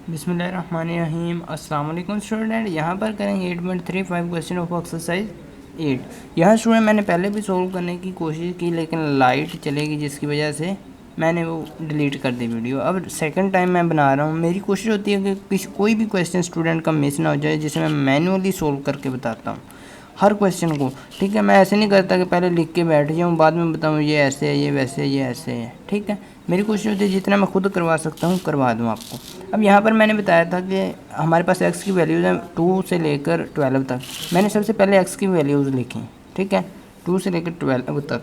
बिस्मिल्लाहिर्रहमानिर्रहीम। अस्सलाम वालेकुम स्टूडेंट। यहाँ पर करेंगे 8.35 क्वेश्चन ऑफ एक्सरसाइज 8। यहाँ स्टूडेंट मैंने पहले भी सोल्व करने की कोशिश की लेकिन लाइट चलेगी जिसकी वजह से मैंने वो डिलीट कर दी वीडियो। अब सेकंड टाइम मैं बना रहा हूँ। मेरी कोशिश होती है कि कोई भी क्वेश्चन स्टूडेंट का मिस ना हो जाए, जिसे मैं मैनुअली सोल्व करके बताता हूँ हर क्वेश्चन को। ठीक है, मैं ऐसे नहीं करता कि पहले लिख के बैठ जाऊँ बाद में बताऊँ ये ऐसे है, ये वैसे है, ये ऐसे है। ठीक है, मेरी कोशिश होती है जितना मैं खुद करवा सकता हूँ करवा दूँ आपको। अब यहाँ पर मैंने बताया था कि हमारे पास एक्स की वैल्यूज़ हैं 2 से लेकर 12 तक। मैंने सबसे पहले एक्स की वैल्यूज़ लिखी। ठीक है, 2 से लेकर 12 तक।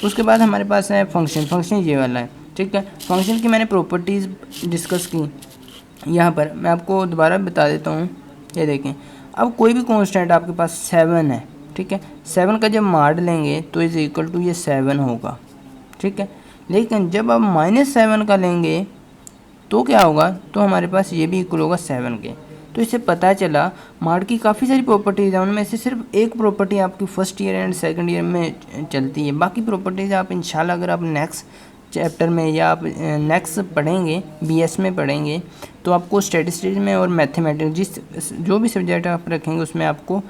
उसके बाद हमारे पास है फंक्शन ये वाला है। ठीक है, फंक्शन की मैंने प्रॉपर्टीज़ डिस्कस की। यहाँ पर मैं आपको दोबारा बता देता हूँ। ये देखें, अब कोई भी कांस्टेंट आपके पास 7 है। ठीक है, 7 का जब माड लेंगे तो इज़ इक्वल टू ये 7 होगा। ठीक है, लेकिन जब आप -7 का लेंगे तो क्या होगा, तो हमारे पास ये भी इक्वल होगा 7 के। तो इससे पता चला माड की काफ़ी सारी प्रॉपर्टीज़ हैं, उनमें से सिर्फ एक प्रॉपर्टी आपकी first year and second year में चलती है। बाकी प्रॉपर्टीज़ आप इंशाल्लाह अगर आप नेक्स्ट चैप्टर में या आप नेक्स्ट पढ़ेंगे बीएस में पढ़ेंगे तो आपको स्टैटिस्टिक्स में और मैथमेटिक्स जो भी सब्जेक्ट आप रखेंगे उसमें आपको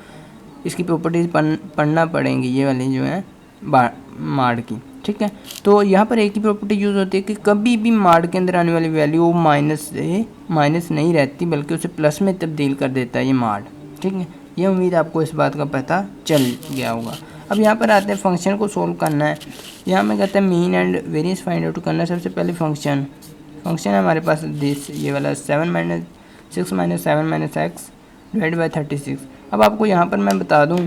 इसकी प्रॉपर्टीज़ पढ़ना पड़ेंगी, ये वाली जो है माड की। ठीक है, तो यहाँ पर एक ही प्रॉपर्टी यूज़ होती है कि कभी भी माड के अंदर आने वाली वैल्यू माइनस नहीं रहती बल्कि उसे प्लस में तब्दील कर देता है ये माड। ठीक है, ये उम्मीद आपको इस बात का पता चल गया होगा। अब यहाँ पर आते हैं फंक्शन को सोल्व करना है। यहाँ में कहते हैं mean and variance find out करना है। सबसे पहले फंक्शन है हमारे पास दिस ये वाला 6 - 7 - x डिवाइड बाई 36। अब आपको यहाँ पर मैं बता दूँ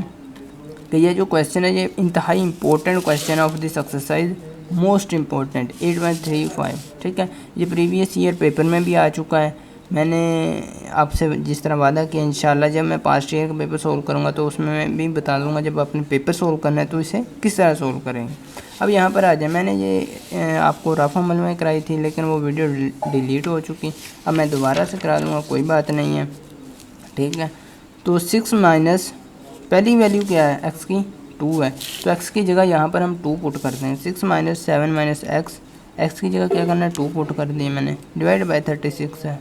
कि ये जो क्वेश्चन है ये इंतहाई important question of this exercise, most important 8.35। ठीक है, ये प्रीवियस ईयर पेपर में भी आ चुका है। मैंने आपसे जिस तरह वादा किया इंशाल्लाह जब मैं पास्ट ईयर का पेपर सोल्व करूँगा तो उसमें मैं भी बता दूँगा जब अपने पेपर सोल्व करना है तो इसे किस तरह सोल्व करेंगे। अब यहाँ पर आ जाए, मैंने ये आपको रफ अमल में कराई थी लेकिन वो वीडियो डिलीट हो चुकी। अब मैं दोबारा से करा दूँगा, कोई बात नहीं है। ठीक है, तो 6 माइनस पहली वैल्यू क्या है x की 2 है, तो x की जगह यहाँ पर हम 2 पुट करते हैं। 6 - 7 - x की जगह क्या करना है 2 पुट कर दिए मैंने, डिवाइड बाई 36 है।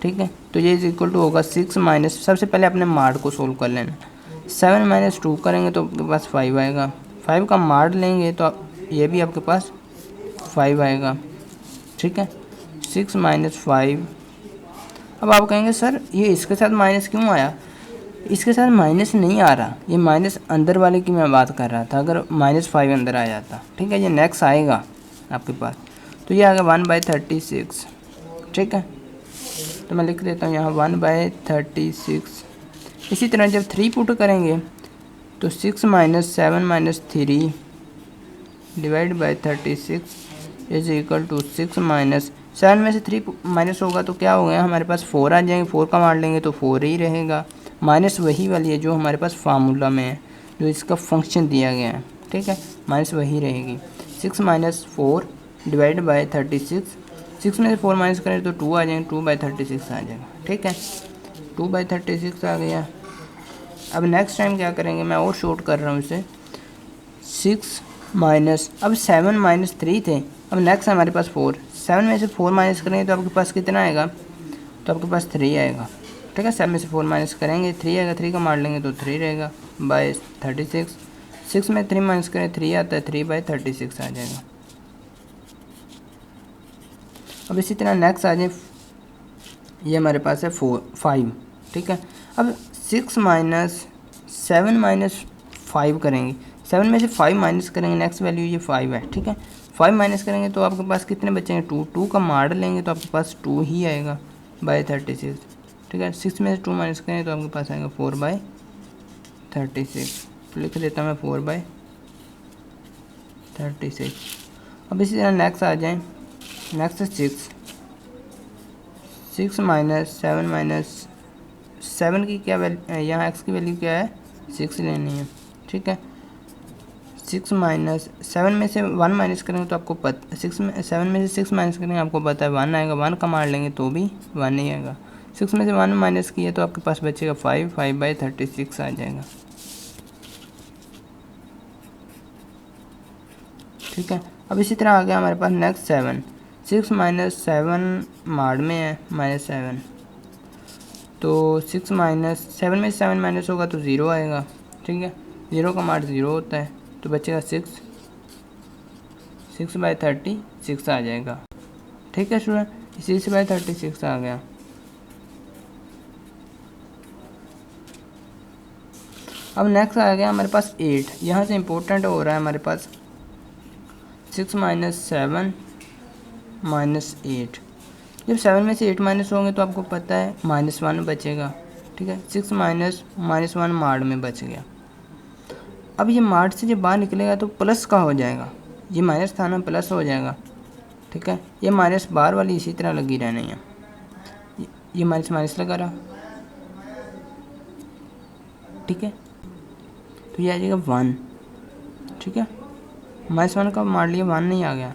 ठीक है, तो ये इज इक्वल टू होगा 6 माइनस, सबसे पहले अपने माड को सोल्व कर लेना। 7 - 2 करेंगे तो आपके पास 5 आएगा। 5 का माड लेंगे तो ये भी आपके पास 5 आएगा। ठीक है, 6 - 5। अब आप कहेंगे सर ये इसके साथ माइनस क्यों आया, इसके साथ माइनस नहीं आ रहा, ये माइनस अंदर वाले की मैं बात कर रहा था। अगर -5 अंदर आ जाता, ठीक है, ये नेक्स्ट आएगा आपके पास, तो ये आ गया 1/36। ठीक है, तो मैं लिख देता हूँ यहाँ 1/36। इसी तरह जब 3 पुट करेंगे तो 6 - 7 - 3 divide by 36 is equal to 6 - 7 में से 3 माइनस होगा तो क्या हो गया हमारे पास 4 आ जाएंगे। 4 का मान लेंगे तो 4 ही रहेगा। माइनस वही वाली है जो हमारे पास फार्मूला में है, जो इसका फंक्शन दिया गया है। ठीक है, माइनस वही रहेगी। 6 - 4 डिवाइड बाई 36। 6 में से 4 माइनस करें तो 2 आ जाएंगे, 2/36 आ जाएगा। ठीक है, 2/36 आ गया। अब नेक्स्ट टाइम क्या करेंगे, मैं और शॉर्ट कर रहा हूँ इसे। 6 माइनस, अब 7 - 3 थे, अब नेक्स्ट हमारे पास 4। 7 में से 4 माइनस करेंगे तो आपके पास कितना आएगा, तो आपके पास 3 आएगा। ठीक है, 7 में से 4 माइनस करेंगे 3 आएगा, 3 का मार लेंगे तो 3 रहेगा बाय 36। 6 में 3 माइनस करें 3 आता है, 3/36 आ जाएगा। अब इसी तरह नेक्स्ट आ जाए, ये हमारे पास है 5। ठीक है, अब 6 - 7 - 5 करेंगे। 7 में से 5 माइनस करेंगे, नेक्स्ट वैल्यू ये 5 है। ठीक है, 5 माइनस करेंगे तो आपके पास कितने बचेंगे 2। 2 का मार लेंगे तो आपके पास 2 ही आएगा बाय 36। ठीक है, 6 में से 2 माइनस करें तो आपके पास आएगा 4/36। तो लिख देता हूँ मैं 4/36। अब इसी तरह नेक्स्ट आ जाए, नेक्स्ट है 6 - 7 - 7 की क्या वैल्यू, यहाँ x की वैल्यू क्या है 6 लेनी है। ठीक है, 6 - 7 में से 1 माइनस करेंगे तो आपको 7 में से 6 माइनस करेंगे आपको पता है 1 आएगा। 1 का मार लेंगे तो भी 1 ही आएगा। 6 में से 1 माइनस किया तो आपके पास बचेगा 5/36 आ जाएगा। ठीक है, अब इसी तरह आ गया हमारे पास नेक्स्ट 7। 6 माइनस 7 माड में है -7, तो 6 माइनस 7 में 7 माइनस होगा तो 0 आएगा, ठीक है। 0 का माड 0 होता है, तो बचेगा 6/36 आ जाएगा, ठीक है स्टूडेंट। 6/36 आ गया। अब नेक्स्ट आ गया हमारे पास 8। यहाँ से इम्पोर्टेंट हो रहा है हमारे पास 6 माइनस 7 माइनस 8। जब 7 में से 8 माइनस होंगे तो आपको पता है -1 बचेगा, ठीक है। 6 माइनस -1 माड में बच गया। अब ये माड से जब बाहर निकलेगा तो प्लस का हो जाएगा, ये माइनस था ना, प्लस हो जाएगा, ठीक है। ये माइनस बार वाली इसी तरह लगी रहनी है, ये माइनस माइनस लगा रहा, ठीक है। तो ये आ जाएगा 1, ठीक है। -1 का मार लिया, 1 नहीं आ गया।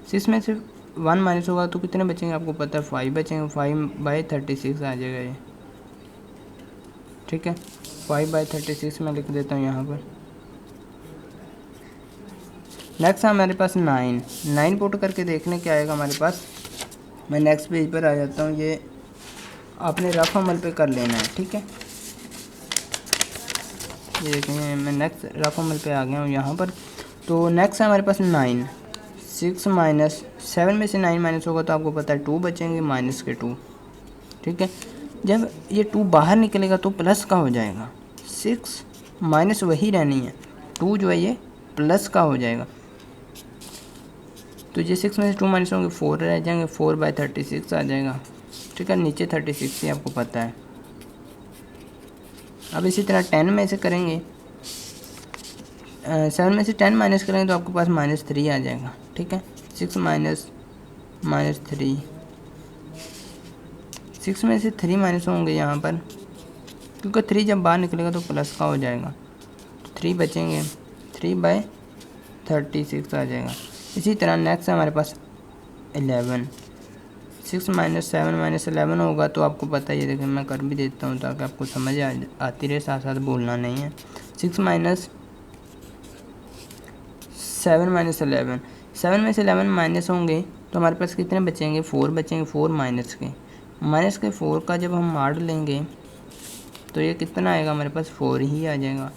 6 में से 1 माइनस होगा तो कितने बचेंगे आपको पता है, 5 बचेंगे। 5/36 आ जाएगा ये, ठीक है। 5/36 मैं लिख देता हूँ यहाँ पर। नेक्स्ट है हमारे पास 9 पुट करके देखने क्या आएगा हमारे पास। मैं नेक्स्ट पेज पर आ जाता हूँ, ये आपने रफ अमल पे कर लेना है, ठीक है। ये देखें मैं नेक्स्ट रफ अमल पे आ गया हूँ यहाँ पर। तो नेक्स्ट है हमारे पास 9। 6 माइनस 7 में से 9 माइनस होगा तो आपको पता है 2 बचेंगे, माइनस के 2, ठीक है। जब ये 2 बाहर निकलेगा तो प्लस का हो जाएगा। 6 माइनस वही रहनी है, 2 जो है ये प्लस का हो जाएगा। तो ये 6 में से 2 माइनस होंगे 4 रह जाएंगे, 4/36 आ जाएगा, ठीक है। नीचे 36 ही आपको पता है। अब इसी तरह 10 में से करेंगे, 7 में से 10 माइनस करेंगे तो आपके पास -3 आ जाएगा, ठीक है। 6 माइनस -3, 6 में से 3 माइनस होंगे यहाँ पर, क्योंकि 3 जब बाहर निकलेगा तो प्लस का हो जाएगा, तो 3 बचेंगे, 3/36 आ जाएगा। इसी तरह नेक्स्ट है हमारे पास 11। 6 माइनस 7 माइनस 11 होगा तो आपको पता है, ये देखें मैं कर भी देता हूँ ताकि आपको समझ आती रहे, साथ साथ बोलना नहीं है। 6 माइनस 7 माइनस 11, 7 में से 11 माइनस होंगे तो हमारे पास कितने बचेंगे, 4 बचेंगे। 4 माइनस के 4 का जब हम माड लेंगे तो ये कितना आएगा हमारे पास, 4 ही आ जाएगा,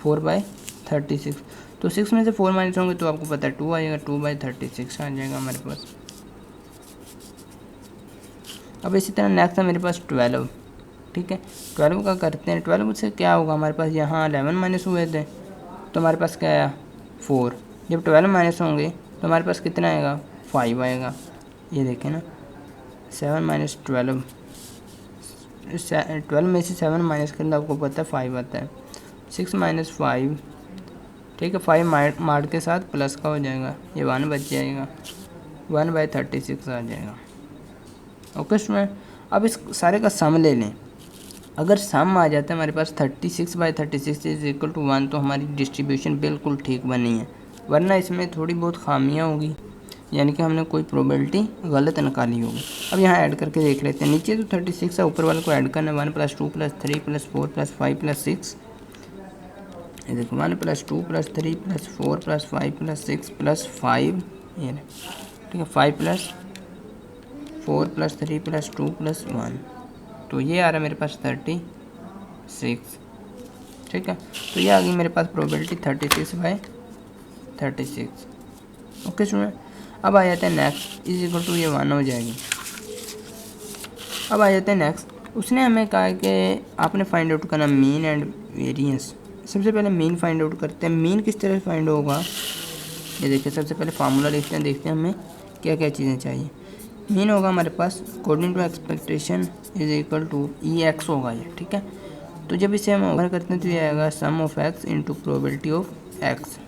4/36। तो 6 में से 4 माइनस होंगे तो आपको पता है 2 आ जाएगा, 2/36 आ जाएगा हमारे पास। अब इसी तरह नेक्स्ट है मेरे पास 12, ठीक है। 12 का करते हैं। 12 से क्या होगा हमारे पास, यहाँ 11 माइनस हुए थे तो हमारे पास क्या आया, 4। जब 12 माइनस होंगे तो हमारे पास कितना आएगा, 5 आएगा। ये देखें ना, 7 माइनस 12, 12 में से 7 माइनस करना आपको पता है 5 आता है। 6 माइनस 5, ठीक है। 5 मार्ड के साथ प्लस का हो जाएगा, ये 1 बच जाएगा, 1/36 आ जाएगा। ओके स्टूडेंट, अब इस सारे का सम ले लें। अगर सम आ जाता है हमारे पास 36/36 इज इक्वल टू 1 तो हमारी डिस्ट्रीब्यूशन बिल्कुल ठीक बनी है, वरना इसमें थोड़ी बहुत खामियां होगी, यानी कि हमने कोई प्रोबेबिलिटी गलत निकाली होगी। अब यहाँ ऐड करके देख लेते हैं। नीचे तो 36 है, ऊपर वाले को ऐड करना है। 1 + 2 + 3 + 4 + 5 + 6, ये देखो 1 + 2 + 3 + 4 + 5 + 6 + 5, ये ठीक है। 5 + 4 + 3 + 2 + 1, तो ये आ रहा है मेरे पास 36, ठीक है। तो ये आ गई मेरे पास प्रोबेबिलिटी 36/36। ओके स्टूडेंट, अब आ जाते हैं नेक्स्ट, इज इक्वल टू, ये 1 हो जाएगी। अब आ जाते हैं नेक्स्ट, उसने हमें कहा है कि आपने फाइंड आउट करना मीन एंड वेरिएंस। सबसे पहले मीन फाइंड आउट करते हैं। मीन किस तरह फाइंड होगा, ये देखिए सबसे पहले फार्मूला लिखते हैं, देखते हैं हमें क्या क्या चीज़ें चाहिए। मीन होगा हमारे पास according to expectation is equal to EX होगा ये, ठीक है। तो जब इसे हम ओवर करते हैं तो ये आएगा sum of x into probability of x।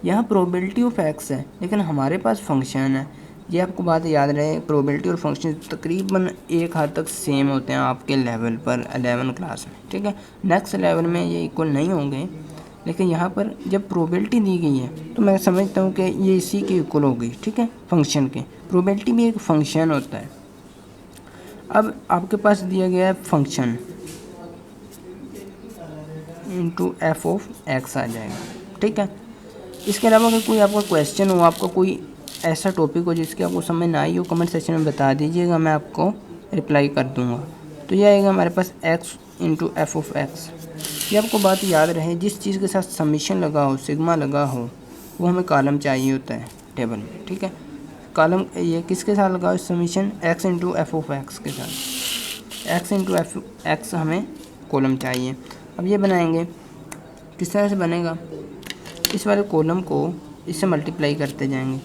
यहाँ प्रोबेबिलिटी ऑफ x है, लेकिन हमारे पास फंक्शन है। ये आपको बात याद रहे, प्रोबेबिलिटी और फंक्शन तकरीबन एक हद तक सेम होते हैं आपके लेवल पर 11 क्लास में, ठीक है। नेक्स्ट लेवल में ये इक्वल नहीं होंगे, लेकिन यहाँ पर जब प्रोबेबिलिटी दी गई है तो मैं समझता हूँ कि ये इसी के इक्वल होगी, ठीक है। फंक्शन के, प्रोबेबिलिटी भी एक फंक्शन होता है। अब आपके पास दिया गया है फंक्शन इंटू f(x) आ जाएगा, ठीक है। इसके अलावा अगर कोई आपका क्वेश्चन हो, आपका कोई ऐसा टॉपिक हो जिसकी आपको समझ ना आई हो कमेंट सेक्शन में बता दीजिएगा, मैं आपको रिप्लाई कर दूँगा। तो यह आएगा हमारे पास x into F of X. ये आपको बात याद रहे, जिस चीज़ के साथ समीशन लगा हो, सिग्मा लगा हो, वो हमें कॉलम चाहिए होता है टेबल में, ठीक है। कॉलम ये किसके साथ लगा हो summation, x into F of x के साथ, x इंटू एफ एक्स हमें कॉलम चाहिए। अब ये बनाएंगे, किस तरह से बनेगा, इस वाले कॉलम को इससे मल्टीप्लाई करते जाएंगे।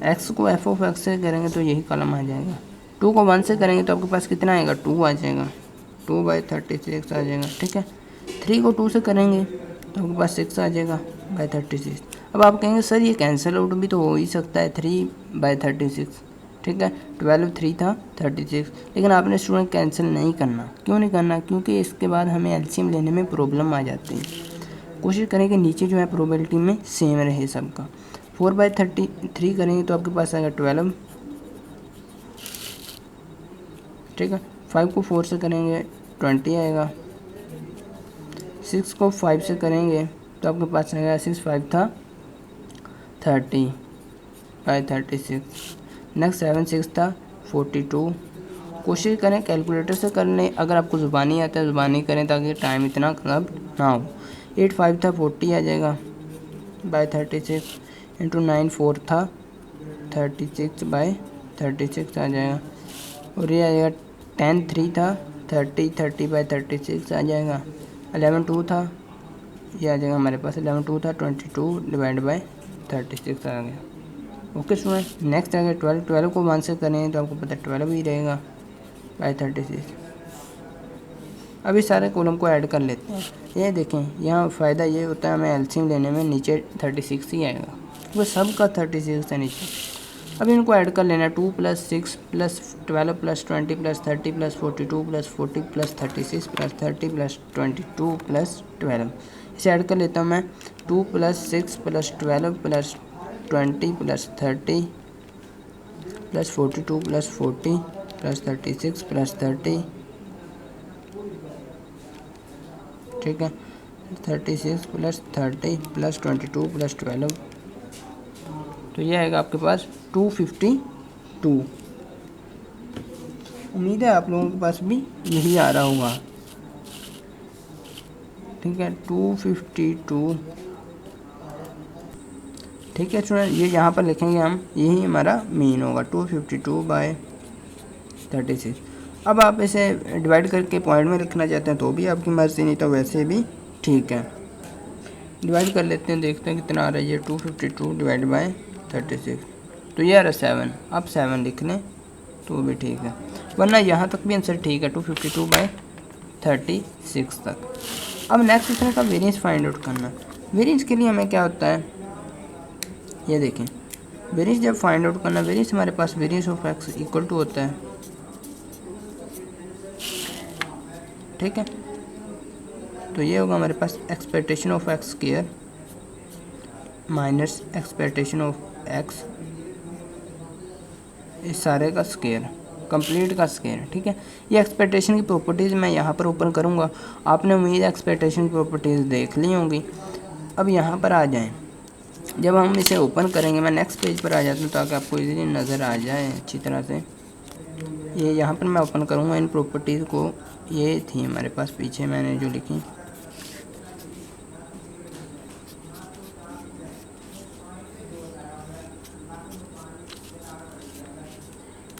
x को एफ ऑफ एक्स से करेंगे तो यही कॉलम आ जाएगा। 2 को 1 से करेंगे तो आपके पास कितना आएगा, 2 आ जाएगा, 2/36 आ जाएगा, ठीक है। 3 को 2 से करेंगे तो आपके पास 6 आ जाएगा बाय 36। अब आप कहेंगे सर ये कैंसिल आउट भी तो हो ही सकता है 3/36, ठीक है। 12 3 था 36, लेकिन आपने स्टूडेंट कैंसिल नहीं करना। क्यों नहीं करना, क्योंकि इसके बाद हमें एलसीएम लेने में प्रॉब्लम आ जाती है। कोशिश करें कि नीचे जो है प्रोबेबिलिटी में सेम रहे सबका। 4/33 करेंगे तो आपके पास आएगा 12, ठीक है। 5 को 4 से करेंगे 20 आएगा। 6 को 5 से करेंगे तो आपके पास आएगा 6 5 था 30/36। नेक्स्ट 7 6 था 42। कोशिश करें कैलकुलेटर से कर लें, अगर आपको ज़ुबानी आता है ज़ुबानी करें ताकि टाइम इतना खराब ना हो। 8 5 था 40 आ जाएगा बाय 36 इंटू 9 4 था 36/36 आ जाएगा। और ये आ जाएगा 10 3 था 30/36 आ जाएगा। 11 2 था, ये आ जाएगा हमारे पास 11 2 था 22/36 आ गया। ओके स्टूडेंट, नेक्स्ट आ गया 12 को 1 से करें तो आपको पता 12 ही रहेगा बाय 36। अब इस सारे कॉलम को ऐड कर लेते हैं। ये देखें, यहाँ फ़ायदा ये होता है हमें एलसीएम लेने में, नीचे 36 ही आएगा, वो सब का 36 है नीचे। अब इनको ऐड कर लेना, 2 + 6 + 12 + 20 + 30 + 42 + 40 + 36 + 30 + 22 + 12। इसे ऐड कर लेता हूँ मैं, 2 + 6 + 12 + 20 + 30 + 42 + 40 + 36 + 30, ठीक है। 36 + 30 + 22 + 12, तो ये आएगा आपके पास 252। उम्मीद है आप लोगों के पास भी यही आ रहा होगा, ठीक है। 252, ठीक है स्टूडेंट। ये यहाँ पर लिखेंगे हम, यही हमारा मीन होगा 252/36। अब आप इसे डिवाइड करके पॉइंट में लिखना चाहते हैं तो भी आपकी मर्ज़ी, नहीं तो वैसे भी ठीक है। डिवाइड कर लेते हैं, देखते हैं कितना आ रहा है ये 252/36, तो ये आ रहा है 7। आप 7 लिख लें तो भी ठीक है, वरना यहाँ तक भी आंसर ठीक है 252/36 तक। अब नेक्स्ट क्वेश्चन का वेरिएंस फाइंड आउट करना। वेरिएंस के लिए हमें क्या होता है, ये देखें, वेरिएंस जब फाइंड आउट करना, वेरिएंस हमारे पास variance of X equal to होता है, ठीक है। तो ये होगा हमारे पास expectation of X square minus expectation of X, इस सारे का स्क्वायर, कंप्लीट का स्क्वायर, ठीक है। ये एक्सपेक्टेशन की प्रॉपर्टीज़ मैं यहाँ पर ओपन करूँगा। आपने उम्मीद है एक्सपेक्टेशन की प्रॉपर्टीज़ देख ली होंगी। अब यहाँ पर आ जाएं, जब हम इसे ओपन करेंगे, मैं नेक्स्ट पेज पर आ जाता हूँ ताकि आपको इजीली नज़र आ जाए अच्छी तरह से। ये यहाँ पर मैं ओपन करूँगा इन प्रॉपर्टीज़ को, ये थी हमारे पास पीछे मैंने जो लिखी,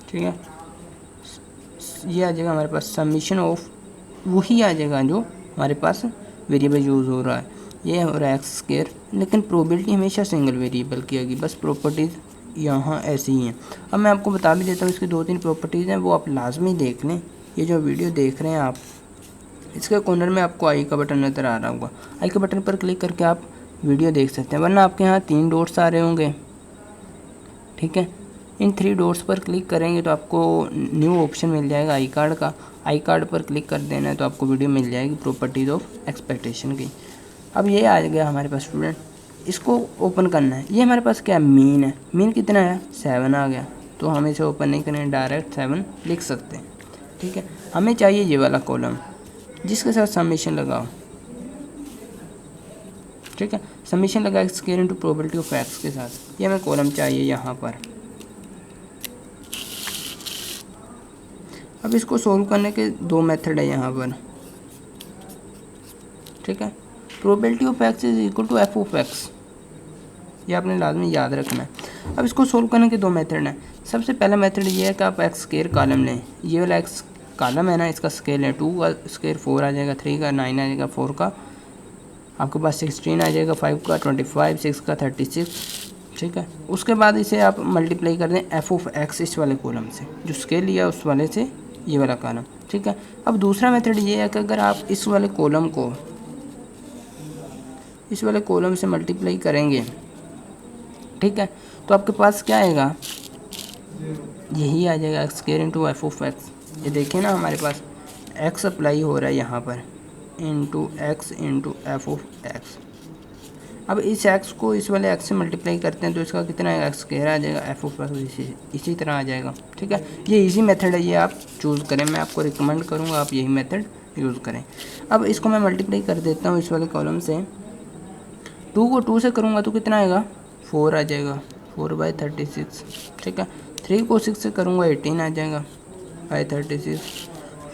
ठीक है। ये आ जाएगा हमारे पास समीशन ऑफ, वही आ जाएगा जो हमारे पास वेरिएबल यूज़ हो रहा है, ये हो रहा है एक्स स्क्वायर, लेकिन प्रोबेबिलिटी हमेशा सिंगल वेरिएबल की आएगी, बस प्रॉपर्टीज़ यहाँ ऐसी ही हैं। अब मैं आपको बता भी देता हूँ, इसकी 2-3 प्रॉपर्टीज़ हैं, वो आप लाजमी देख लें। ये जो वीडियो देख रहे हैं आप, इसके कॉर्नर में आपको आई का बटन नज़र आ रहा होगा, आई के बटन पर क्लिक करके आप वीडियो देख सकते हैं, वरना आपके यहाँ 3 डॉट्स आ रहे होंगे, ठीक है। इन 3 डॉट्स पर क्लिक करेंगे तो आपको न्यू ऑप्शन मिल जाएगा आई कार्ड का, आई कार्ड पर क्लिक कर देना है तो आपको वीडियो मिल जाएगी प्रॉपर्टीज़ ऑफ एक्सपेक्टेशन की। अब ये आ गया हमारे पास स्टूडेंट, इसको ओपन करना है। ये हमारे पास क्या है, मीन है, मीन कितना है 7 आ गया, तो हम इसे ओपन नहीं करें, डायरेक्ट 7 लिख सकते हैं, ठीक है। हमें चाहिए ये वाला कॉलम जिसके साथ समीशन लगाओ, ठीक है। समीशन लगा x square into probability of x के साथ, ये हमें कॉलम चाहिए यहाँ पर, अब इसको सोल्व करने के दो मेथड है यहाँ पर, ठीक है। Probability of X is equal to f of X, ये आपने लाजमी याद रखना है। अब इसको सोल्व करने के दो मेथड हैं। सबसे पहला मेथड ये है कि आप एक्स स्केयर कॉलम लें, ये वाला एक्स कॉलम है ना, इसका स्केल है 2 का स्केयर 4 आ जाएगा, 3 का 9 आ जाएगा, 4 का आपके पास 16 आ जाएगा, 5 का 25, 6 का 36, ठीक है। उसके बाद इसे आप मल्टीप्लाई कर दें एफ ऑफ एक्स इस वाले कॉलम से, जो स्केल लिया उस वाले से ये वाला कॉलम, ठीक है। अब दूसरा मेथड ये है कि अगर आप इस वाले कॉलम को इस वाले कॉलम से मल्टीप्लाई करेंगे, ठीक है, तो आपके पास क्या आएगा, यही आ जाएगा x square into F of X. ये देखिए ना हमारे पास एक्स अप्लाई हो रहा है यहाँ पर, into x into F of x. अब इस एक्स को इस वाले एक्स से मल्टीप्लाई करते हैं तो इसका कितना आएगा, एक्स स्केयर आ जाएगा, एफ ऑफ एक्स इसी तरह आ जाएगा, ठीक है। ये इजी मेथड है, ये आप चूज़ करें, मैं आपको रिकमेंड करूँगा आप यही मेथड यूज़ करें। अब इसको मैं मल्टीप्लाई कर देता हूँ इस वाले कॉलम से, 2 को 2 से करूँगा तो कितना आएगा, 4 आ जाएगा, 4/36, ठीक है। 3 को 6 से करूँगा 18 आ जाएगा बाई 36,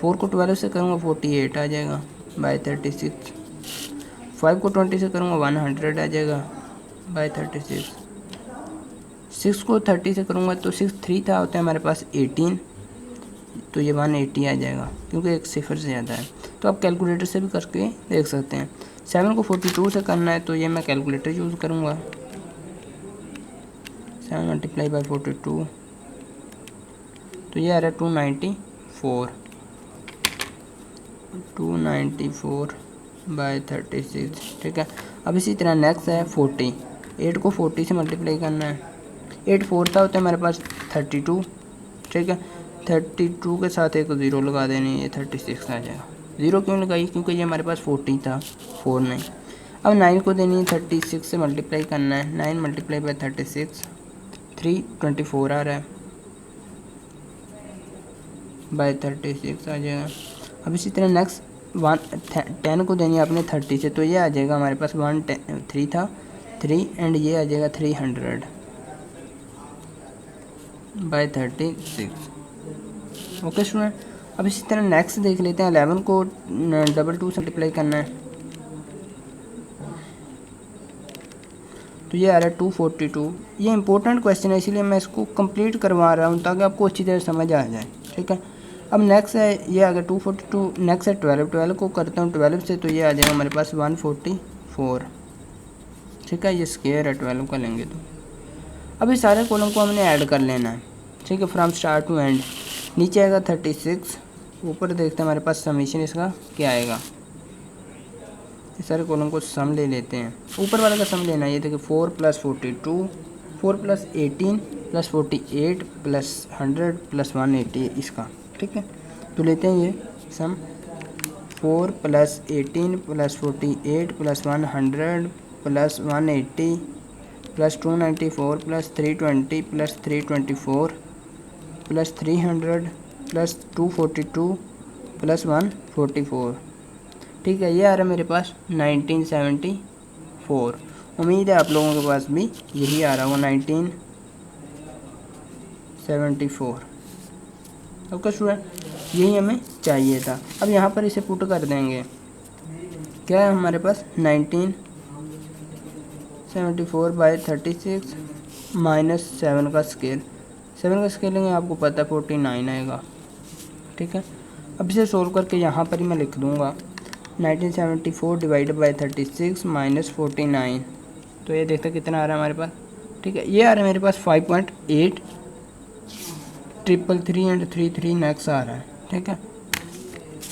4 को 12 से करूँगा 48 आ जाएगा बाई 36, 5 को 20 से करूँगा 100 आ जाएगा बाई 36, 6 को 30 से करूँगा तो 6 3 था, होता है हमारे पास 18, तो ये 180 आ जाएगा क्योंकि एक सिफर से ज़्यादा है, तो आप कैलकुलेटर से भी करके देख सकते हैं। 7 को 42 से करना है तो ये मैं कैलकुलेटर यूज़ करूँगा, 7 मल्टीप्लाई बाई 42 तो ये आ रहा है 294 बाई 36, ठीक है। अब इसी तरह नेक्स्ट है 40, 8 को 40 से मल्टीप्लाई करना है, 8 4 था, होता है हमारे पास 32, ठीक है। 32 के साथ एक 0 लगा देनी, ये 36 आ जाएगा। 0 क्यों लगाई, क्योंकि ये हमारे पास 40 था, 4 नहीं। अब 9 को देनी है 36 से मल्टीप्लाई करना है, 9 मल्टीप्लाई बाई 36, 324 आ रहा है बाई 36 आ जाएगा। अब इसी तरह नेक्स्ट 10 को देनी है आपने 30 से, तो ये आ जाएगा हमारे पास 3 था 3 एंड ये आ जाएगा 300 बाई 36, ओके स्टूडेंट। अब इसी तरह नेक्स्ट देख लेते हैं, 11 को 2 से मल्टीप्लाई करना है तो ये आ रहा है 242। ये इंपॉर्टेंट क्वेश्चन है इसीलिए मैं इसको कंप्लीट करवा रहा हूँ ताकि आपको अच्छी तरह समझ आ जाए, ठीक है। अब नेक्स्ट है ये आ गया 242, नेक्स्ट है 12 को करता हूँ 12 से, तो ये आ जाएगा हमारे पास 144, ठीक है। ये स्क्वायर है 12 का लेंगे तो। अब इस सारे कॉलम को हमने ऐड कर लेना है, ठीक है, फ्रॉम स्टार्ट टू एंड। नीचे आएगा 36, ऊपर देखते हैं हमारे पास समीशन इसका क्या आएगा। इस सारे कॉलम को सम ले लेते हैं, ऊपर वाले का सम लेना है। ये देखिए 4 + 42, 4 + 18 + 48 + 100 + 180 इसका, ठीक है। तो लेते हैं ये सम, 4 + 18 + 48 + 100 + 180 + 294 + 320 + 324 + 300 + 242 + 144, ठीक है। ये आ रहा है मेरे पास 1974। उम्मीद है आप लोगों के पास भी यही आ रहा होगा 1974, ओके स्टूडेंट, यही हमें चाहिए था। अब यहाँ पर इसे पुट कर देंगे, क्या है हमारे पास 1974 बाई 36 माइनस 7 का स्केल, 7 का स्केल लेंगे आपको पता है 49 आएगा, ठीक है। अब इसे सोल्व करके यहाँ पर ही मैं लिख दूँगा 1974 डिवाइडेड बाई 36 माइनस 49, तो ये देखते कितना आ रहा है हमारे पास, ठीक है। ये आ रहा है मेरे पास 5.8 333 एंड 33 नेक्स्ट आ रहा है, ठीक है।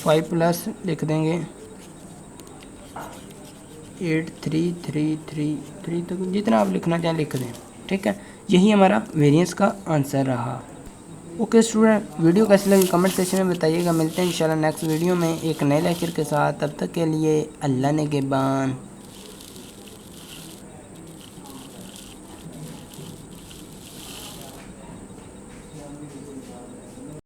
5 प्लस लिख देंगे 8333 तक जितना आप लिखना चाहें लिख दें, ठीक है। यही हमारा वेरिएंस का आंसर रहा। ओके स्टूडेंट, वीडियो कैसी लगी कमेंट सेक्शन में बताइएगा। मिलते हैं इंशाल्लाह नेक्स्ट वीडियो में एक नए लेक्चर के साथ, तब तक के लिए अल्लाह ने के बान।